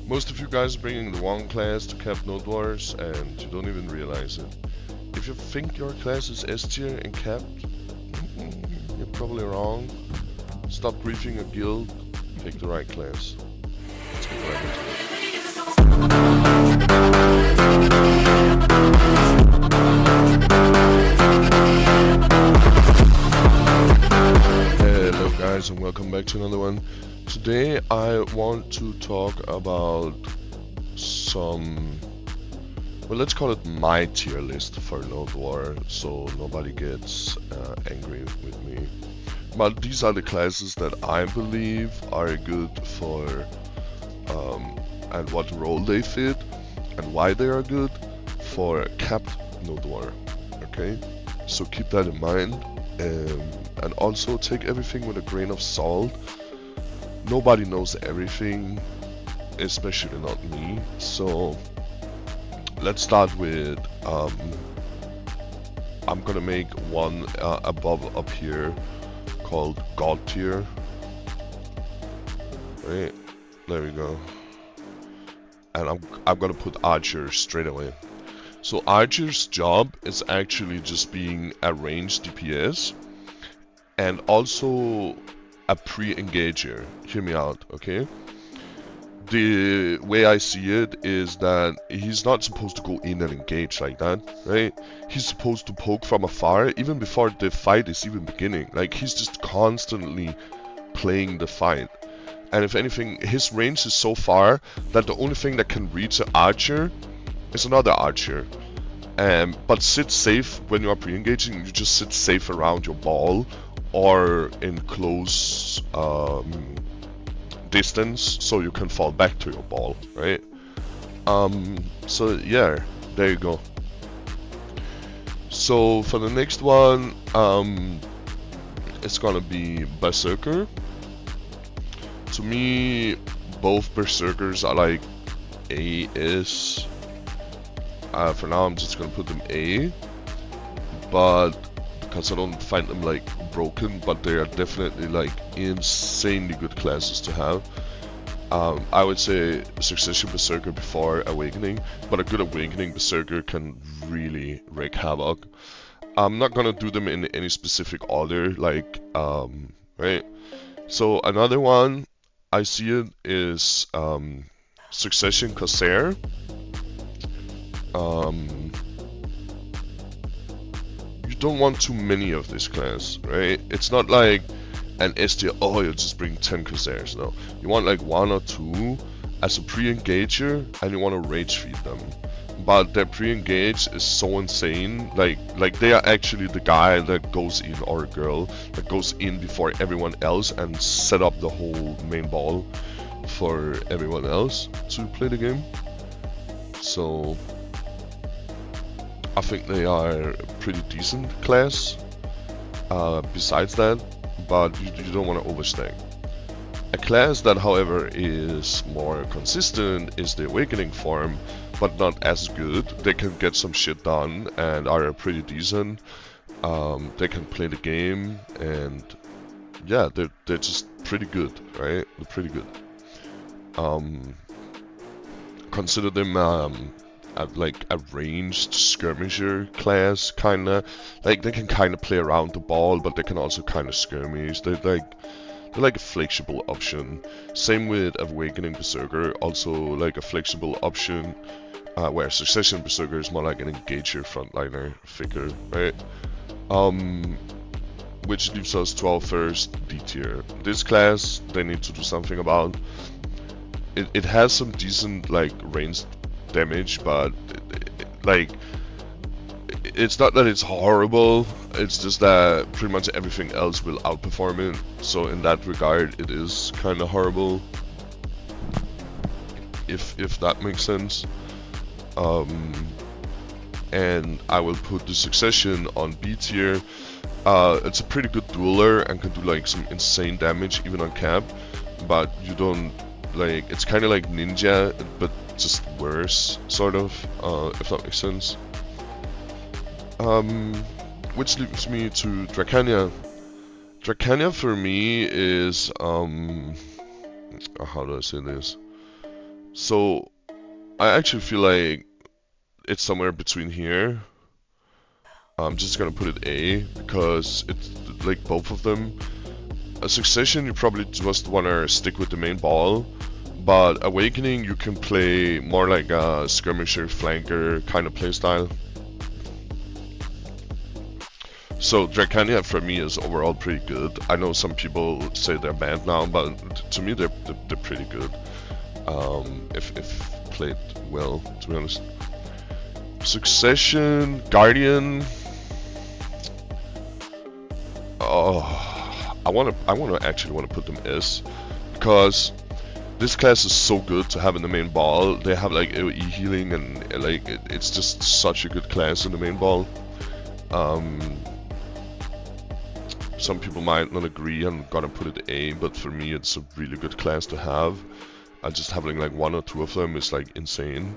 Most of you guys are bringing the wrong class to Cap Node Wars and you don't even realize it. If you think your class is S tier and capped, you're probably wrong. Stop griefing a guild, pick the right class. Let's get right into it. Hello guys and welcome back to another one. Today I want to talk about some, well, let's call it my tier list for Node War, so nobody gets angry with me. But these are the classes that I believe are good for and what role they fit and why they are good for capped Node War. Okay, so keep that in mind, and also take everything with a grain of salt. Nobody knows everything, especially not me. So let's start with I'm gonna make one above up here called God tier. Right, there we go. And I'm gonna put Archer straight away. So Archer's job is actually just being a ranged DPS and also a pre-engager. Hear me out, okay? The way I see it is that he's not supposed to go in and engage like that, right? He's supposed to poke from afar even before the fight is even beginning. Like, he's just constantly playing the fight. And if anything, his range is so far that the only thing that can reach an archer is another archer. But sit safe when you are pre-engaging. You just sit safe around your ball or in close distance so you can fall back to your ball, right? So yeah, there you go. So for the next one, it's gonna be Berserker. To me, both Berserkers are like A-ish. For now I'm just gonna put them A, but because I don't find them like broken, but they are definitely like insanely good classes to have. I would say Succession Berserker before Awakening, but a good Awakening Berserker can really wreak havoc. I'm not gonna do them in any specific order, like, right? So another one I see it is Succession Corsair. You don't want too many of this class, right? It's not like an S tier, oh, you just bring 10 Corsairs. No, you want like 1 or 2 as a pre-engager, and you want to rage feed them. But their pre-engage is so insane, like they are actually the guy that goes in, or a girl that goes in before everyone else and set up the whole main ball for everyone else to play the game. So I think they are a pretty decent class besides that, but you don't want to overstay. A class that, however, is more consistent is the Awakening form, but not as good. They can get some shit done and are pretty decent. They can play the game, and yeah, they're just pretty good, right? They're pretty good. Consider them like a ranged skirmisher class, kinda. Like, they can kinda play around the ball, but they can also kinda skirmish. They're like a flexible option. Same with Awakening Berserker, also like a flexible option, where Succession Berserker is more like an engager frontliner figure, right? Which leaves us to our first D tier. This class, they need to do something about. It has some decent like ranged damage, but like, it's not that it's horrible, it's just that pretty much everything else will outperform it. So in that regard, it is kind of horrible, if that makes sense. And I will put the Succession on B tier. It's a pretty good dueler and can do like some insane damage even on cap, but you don't like, it's kind of like Ninja, but just worse, sort of, if that makes sense. Which leads me to Dracania. Dracania for me is, how do I say this? So I actually feel like it's somewhere between here. I'm just gonna put it A because it's like both of them. A Succession, you probably just wanna stick with the main ball, but Awakening, you can play more like a skirmisher, flanker kind of playstyle. So Dracania for me is overall pretty good. I know some people say they're bad now, but to me they're pretty good. If played well, to be honest. Succession, Guardian. Oh, I actually wanna put them S, because this class is so good to have in the main ball. They have like AoE healing and like it's just such a good class in the main ball. Some people might not agree, I'm gonna put it A, but for me it's a really good class to have. Just having like one or two of them is like insane.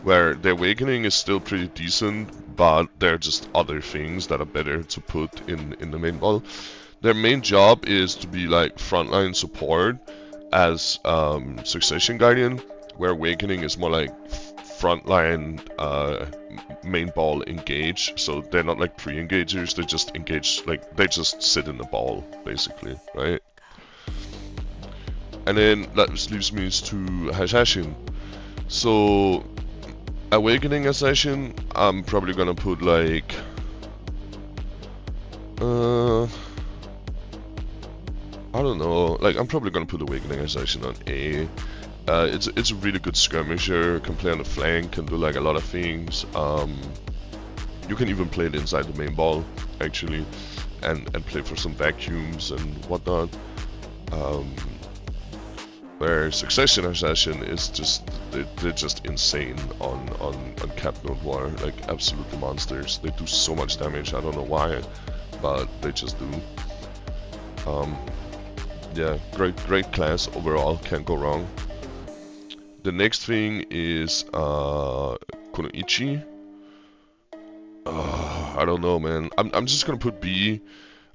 Where the Awakening is still pretty decent, but there are just other things that are better to put in the main ball. Their main job is to be like frontline support as Succession Guardian, where Awakening is more like frontline main ball engage. So they're not like pre-engagers, they just engage, like they just sit in the ball basically, right? And then that leaves me to Hashashin. So Awakening Assassin, I'm probably gonna put like I don't know, like I'm probably gonna put Awakening Assassin on A. It's a really good skirmisher, can play on the flank, can do like a lot of things. You can even play it inside the main ball, actually, and play for some vacuums and whatnot. Where Succession Assassin is just, they're just insane on uncapped Node War, like absolutely monsters. They do so much damage, I don't know why, but they just do. Yeah, great class overall, can't go wrong. The next thing is Kunichi. I don't know, man. I'm just gonna put B.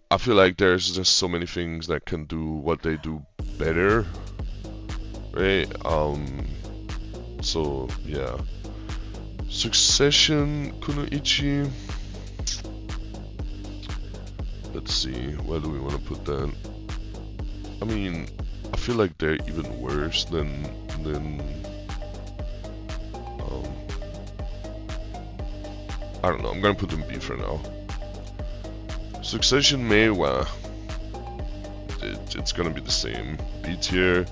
I feel like there's just so many things that can do what they do better, right? So yeah. Succession, Kunichi. Let's see, where do we want to put that? I mean, I feel like they're even worse than I don't know, I'm gonna put them B for now. Succession Maewha. It's gonna be the same. B tier.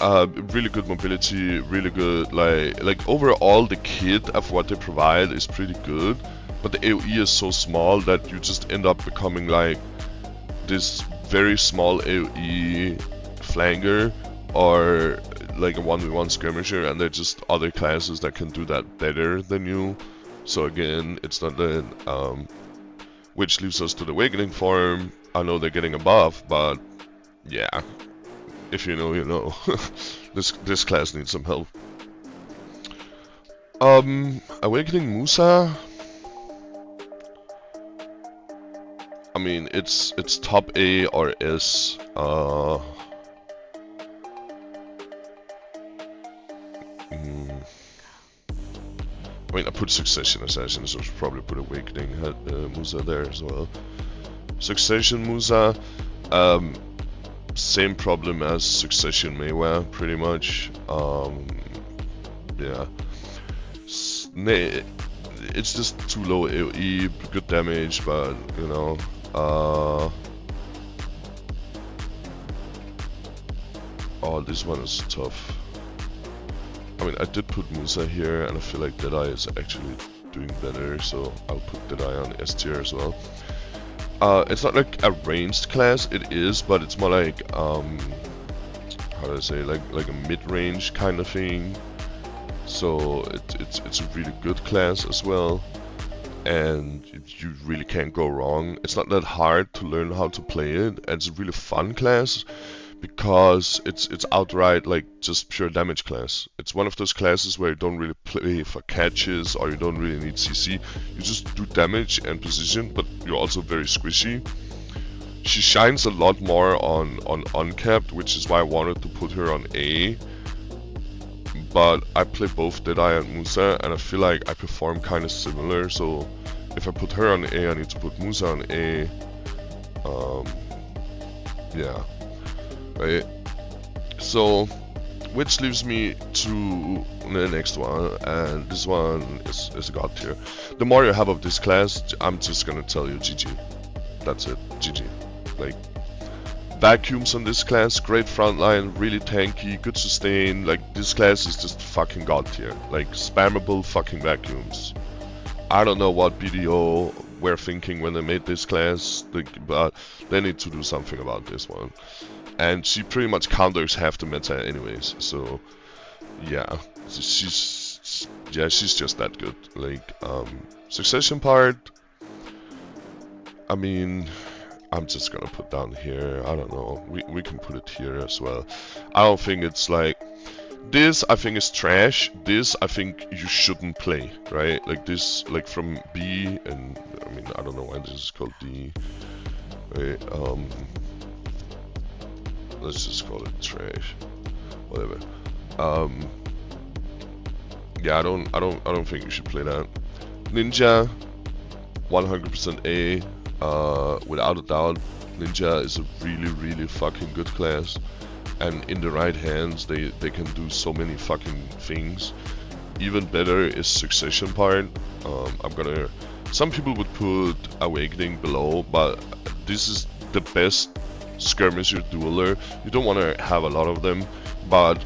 Really good mobility, really good, like overall the kit of what they provide is pretty good, but the AoE is so small that you just end up becoming like this very small AoE flanger or like a 1v1 skirmisher, and there are just other classes that can do that better than you. So again, it's not that, which leaves us to the Awakening form. I know they're getting above, but yeah, if you know, you know. This class needs some help. Awakening Musa. I mean, it's top A or S. I mean, I put Succession Assassin, so I should probably put Awakening Musa there as well. Succession Musa, same problem as Succession Maewha, pretty much. Yeah. It's just too low AoE, good damage, but you know. Oh, this one is tough. I mean, I did put Musa here, and I feel like Deadeye is actually doing better, so I'll put Deadeye on S tier as well. It's not like a ranged class, it is, but it's more like, how do I say, like a mid-range kind of thing. So it's a really good class as well, and you really can't go wrong. It's not that hard to learn how to play it, and it's a really fun class, because it's outright like just pure damage class. It's one of those classes where you don't really play for catches or you don't really need CC. You just do damage and position, but you're also very squishy. She shines a lot more on uncapped, which is why I wanted to put her on A. but I play both Deadeye and Musa, and I feel like I perform kind of similar. So if I put her on A, I need to put Musa on A. Yeah, right. So, which leaves me to the next one, and this one is a god tier. The more you have of this class, I'm just gonna tell you GG. That's it, GG. Like, vacuums on this class, great frontline, really tanky, good sustain. Like, this class is just fucking god tier. Like, spammable fucking vacuums. I don't know what BDO were thinking when they made this class, but they need to do something about this one. And she pretty much counters half the meta anyways, so yeah, she's just that good. Like, succession part, I mean, I'm just gonna put down here, I don't know, we can put it here as well. I don't think it's like, this I think is trash, this I think you shouldn't play, right? Like this, like from B, and I mean, I don't know why this is called D, right? Let's just call it trash, whatever. Yeah, I don't think you should play that. Ninja, 100% A, without a doubt. Ninja is a really fucking good class, and in the right hands, they can do so many fucking things. Even better is succession part. Some people would put Awakening below, but this is the best skirmisher dueler. You don't want to have a lot of them, but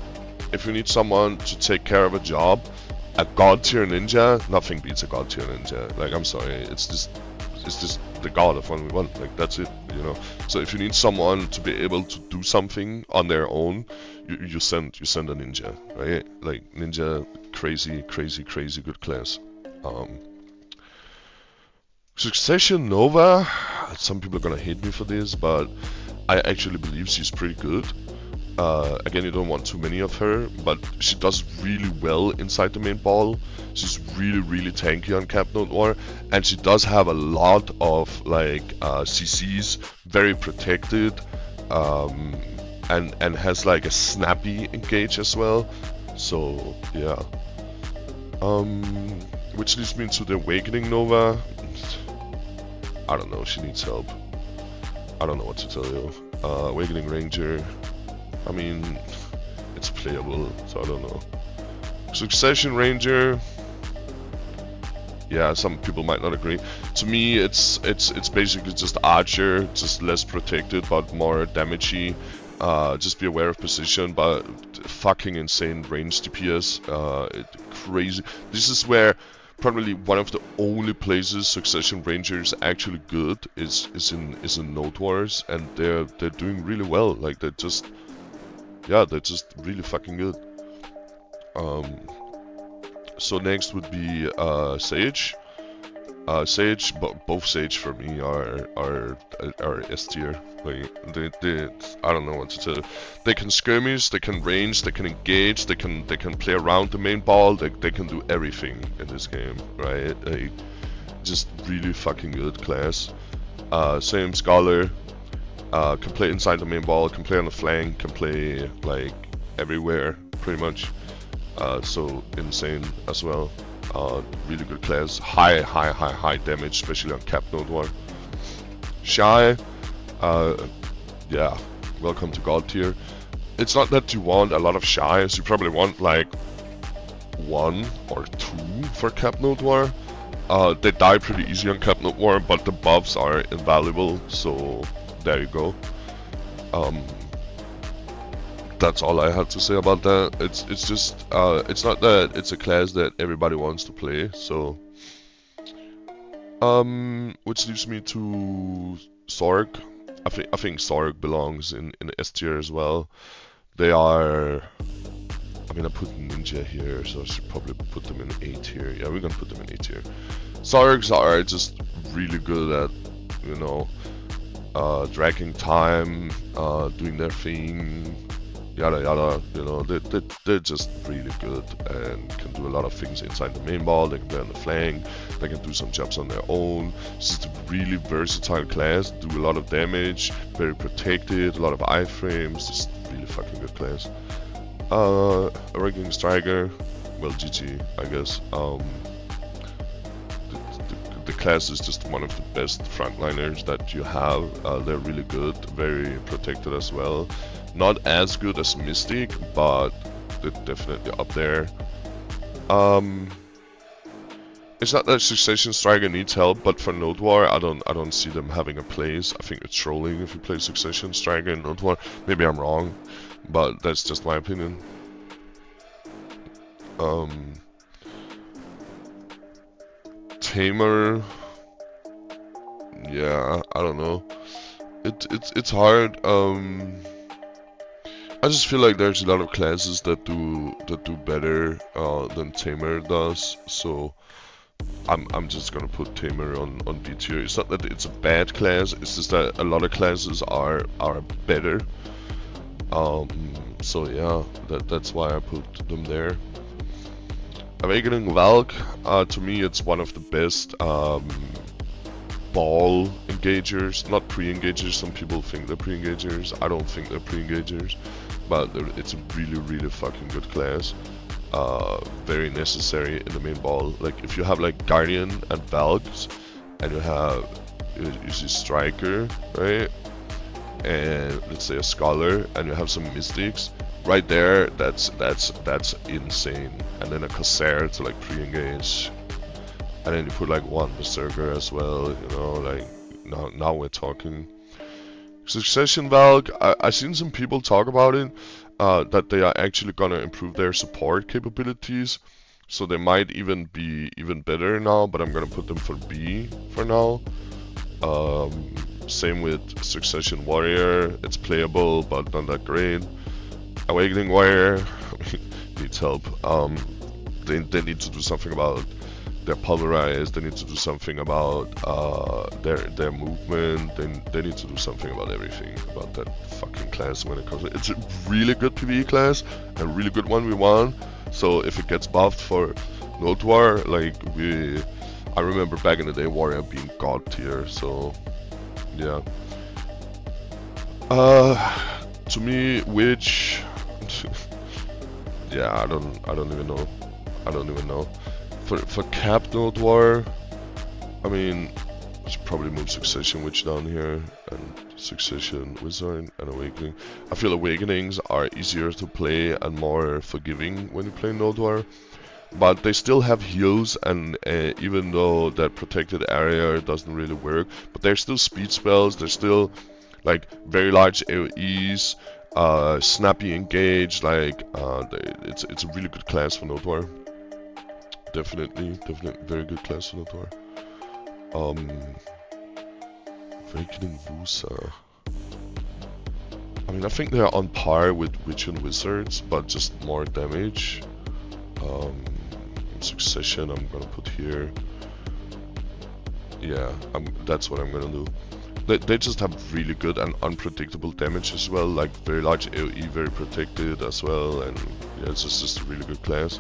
if you need someone to take care of a job, a god tier ninja, nothing beats a god tier ninja. Like, I'm sorry, it's just the god of 1v1. Like, that's it, you know. So if you need someone to be able to do something on their own, you send a ninja, right? Like, ninja, crazy good class. Succession Nova, some people are gonna hate me for this, but I actually believe she's pretty good. Again, you don't want too many of her, but she does really well inside the main ball. She's really tanky on Cap Note War, and she does have a lot of like CCs, very protected, and has like a snappy engage as well. So yeah. Which leads me to the Awakening Nova. I don't know, she needs help. I don't know what to tell you. Awakening Ranger, I mean, it's playable, so I don't know. Succession Ranger, yeah, some people might not agree. To me, it's basically just Archer, just less protected but more damagey. Just be aware of position, but fucking insane range DPS. Crazy. This is where probably one of the only places Succession Ranger is actually good is in Node Wars, and they're doing really well. Like, they're just really fucking good. So next would be Sage. Sage, both Sage for me are S tier. Like, they I don't know what to tell you. They can skirmish, they can range, they can engage, they can play around the main ball. They can do everything in this game, right? Like, just really fucking good class. Same Scholar. Can play inside the main ball, can play on the flank, can play like everywhere pretty much. So insane as well. Really good class, high damage, especially on Cap Node War. Shai, yeah, welcome to God tier. It's not that you want a lot of Shais, you probably want like 1 or 2 for Cap Node War. They die pretty easy on Cap Node War, but the buffs are invaluable, so there you go. That's all I have to say about that. It's just it's not that it's a class that everybody wants to play, so which leaves me to Sorg. I think Sorg belongs in S tier as well. They are, I mean, I put Ninja here, so I should probably put them in A tier. Yeah, we're gonna put them in A tier. Sorgs are just really good at, you know, dragging time, doing their thing, yada yada, you know, they're just really good and can do a lot of things inside the main ball. They can play on the flank, they can do some jobs on their own. It's just a really versatile class, do a lot of damage, very protected, a lot of iframes, just really fucking good class. Awakening Striker, well, GG, I guess. The class is just one of the best frontliners that you have. They're really good, very protected as well. Not as good as Mystic, but they're definitely up there. It's not that Succession Striker needs help, but for Node War, I don't see them having a place. I think it's trolling if you play Succession Striker in Node War. Maybe I'm wrong, but that's just my opinion. Tamer, yeah, I don't know. It's hard. I just feel like there's a lot of classes that do better than Tamer does. So I'm just gonna put Tamer on B tier. It's not that it's a bad class. It's just that a lot of classes are better. So yeah, that's why I put them there. Awakening Valk, to me it's one of the best ball engagers, not pre-engagers. Some people think they're pre-engagers. I don't think they're pre-engagers, but it's a really fucking good class. Very necessary in the main ball. Like if you have like Guardian and Valks, and you have you see Striker, right? And let's say a Scholar, and you have some Mystics. Right there, that's insane. And then a Corsair to like pre-engage, and then you put like one Berserker as well. You know, like now we're talking. Succession Valk, I seen some people talk about it, that they are actually gonna improve their support capabilities, so they might even be even better now. But I'm gonna put them for B for now. Same with Succession Warrior. It's playable, but not that great. Awakening Warrior needs help. They need to do something about their pulverize. They need to do something about their movement. They need to do something about everything about that fucking class when it comes to. It's a really good PvE class and a really good 1v1. So if it gets buffed for Node War, like I remember back in the day Warrior being god tier. So yeah. To me, which yeah, I don't even know. I don't even know. For cap Node War, I mean, I should probably move Succession Witch down here and Succession Wizard and Awakening. I feel Awakenings are easier to play and more forgiving when you play Node War, but they still have heals, and even though that protected area doesn't really work, but they're still speed spells. They're still like very large AoEs, snappy engage. Like it's a really good class for Node War. Definitely very good class for Node War. Awakening Woosa. I mean, I think they are on par with Witch and Wizards, but just more damage. Succession I'm gonna put here. Yeah, that's what I'm gonna do. They just have really good and unpredictable damage as well, like very large AoE, very protected as well, and yeah, it's just a really good class.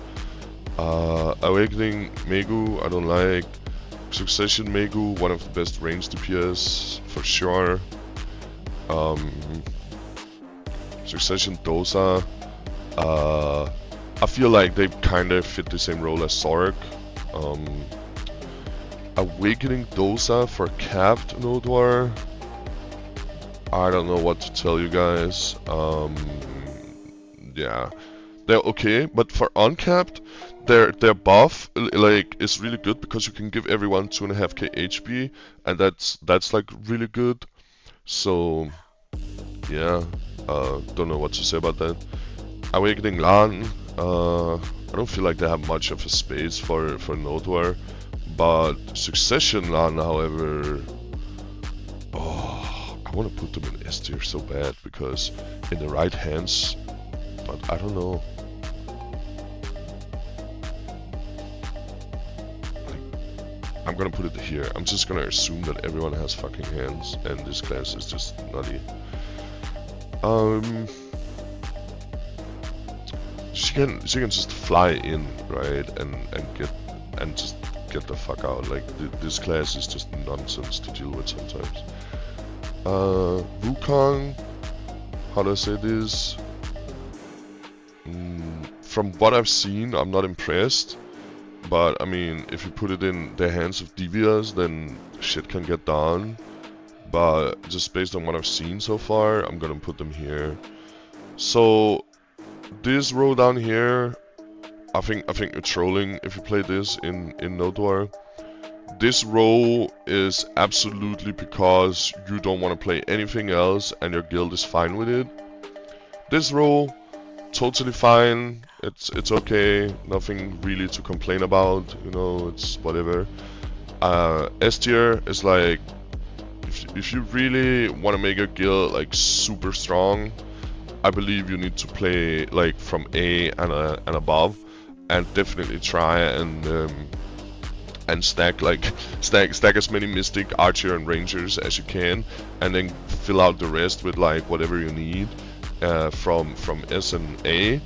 Awakening Maegu, I don't like. Succession Maegu, one of the best ranged DPS for sure. Succession Dosa, I feel like they kind of fit the same role as Sork. Awakening Dosa for capped Node War, I don't know what to tell you guys. Yeah, they're okay, but for uncapped, their buff like is really good because you can give everyone 2.5k HP, and that's like really good. So yeah, don't know what to say about that. Awakening Lahn, I don't feel like they have much of a space for Node War, but Succession Lahn, however, oh, I want to put them in S tier so bad because in the right hands, but I don't know. I'm gonna put it here. I'm just gonna assume that everyone has fucking hands, and this class is just nutty. She can just fly in, right, and just get the fuck out. Like this class is just nonsense to deal with sometimes. Wukong, how do I say this? From what I've seen, I'm not impressed. But I mean, if you put it in the hands of Devias, then shit can get done. But just based on what I've seen so far, I'm gonna put them here. So this row down here, I think you're trolling if you play this in Node War. This row is absolutely because you don't want to play anything else and your guild is fine with it. This row, totally fine. It's okay. Nothing really to complain about. You know, it's whatever. S tier is like, if you really want to make your guild like super strong, I believe you need to play like from A and above, and definitely try and stack as many Mystic, Archer, and Rangers as you can, and then fill out the rest with like whatever you need from S and A.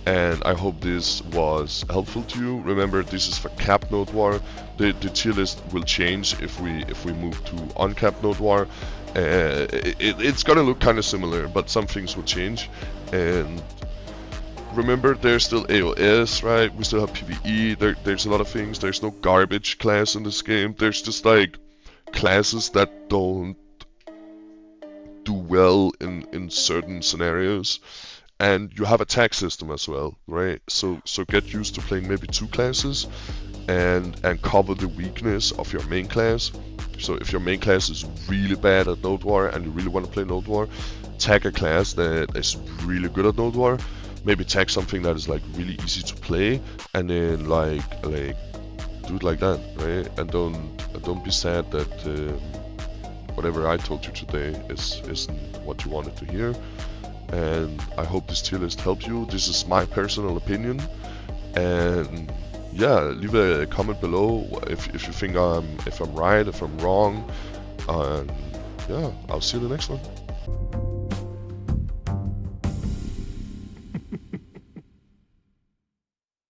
And I hope this was helpful to you. Remember, this is for capped Node War. The tier list will change if we move to uncapped Node War. It's gonna look kind of similar, but some things will change. And remember, there's still AOS, right? We still have PvE. There's a lot of things. There's no garbage class in this game. There's just like classes that don't do well in certain scenarios. And you have a tag system as well, right? So get used to playing maybe 2 classes and cover the weakness of your main class. So if your main class is really bad at Node War and you really want to play Node War, tag a class that is really good at Node War. Maybe tag something that is like really easy to play, and then like do it like that, right? And don't be sad that whatever I told you today isn't what you wanted to hear. And I hope this tier list helped you. This is my personal opinion, and yeah, leave a comment below if you think if I'm right, if I'm wrong, and yeah, I'll see you in the next one.